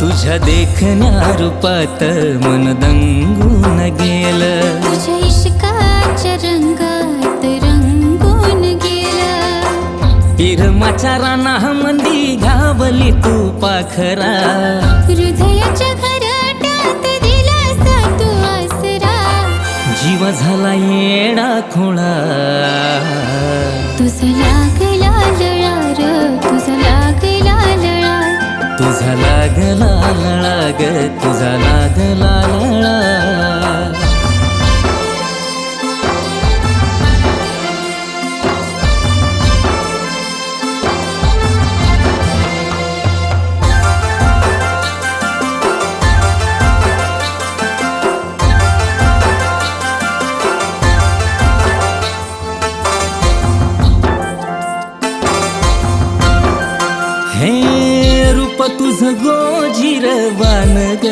तुझ्या देखण्या रूपात मन दंगून गेलं, तुझ्या इश्काच्या रंगात रंगून गेला। इरमाच्या रानामंदी घावली तू पाखरा, हृदयाच्या घरट्यात दिलासा तू आसरा। जीव झाला येडा खोळा, तुझा लागला लळा र, तुझा लागला लळा, तुझा लागला लळा ग, तुझा लागला लळा। हे रूप तुझं गोजिरवान ग,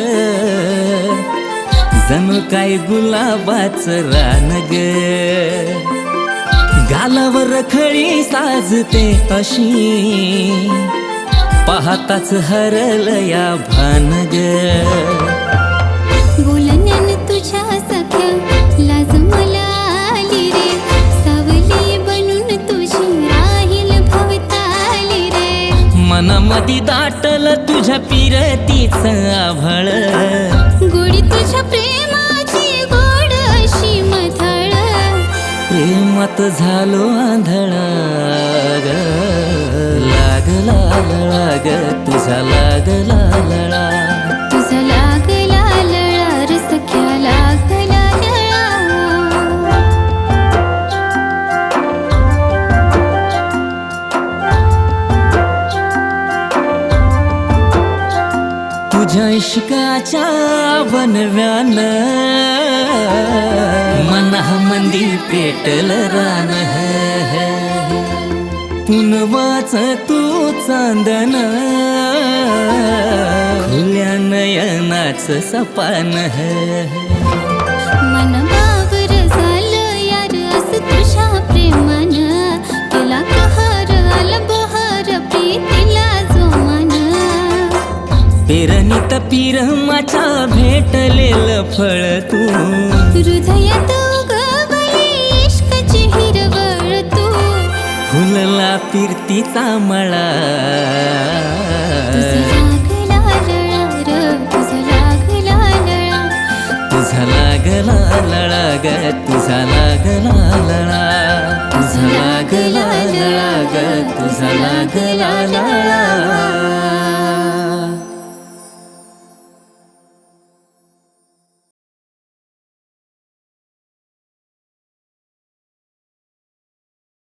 जणू काय गुलाबाचं रान ग। गालावर खळी साजते अशी, पाहताच हरल या भान ग। बोलण्यान तुझ्या सख्या लाज मला आली रे, सावली बनून तुझी राहील भवताली रे। मनामधी दाटल तुझ्या पिरतीच आभाळ, गोडी तुझ्या प्रेमाची गोड अशी मथळ। प्रेमात झालो आंधळा ग, लागला लळा ग, तुझा लागला लळा, तुझा लागला लळा रे सख्या लागला लळा। तुझ्या इश्काच्या वनव्यान मनामंदी पेटल रान, पुनवाच तू चांदन, खुल्या नयनाच सपान। मन बावर झालं यार असं तुझ्या प्रेमानं, केला कहार आला बहार प्रीतीला जोमान। पेरणीत पिरमाच्या भेटलेलं फळ तू, हृदयात उगवली इश्काची हिरवळ तू। फुलला फिरतीचा मळा, तुझा लागला लळा र, तुझा लागला लळा, तुझा लागला लळा ग, तुझा लागला लळा, तुझा लागला लळा ग, तुझा लागला लळा।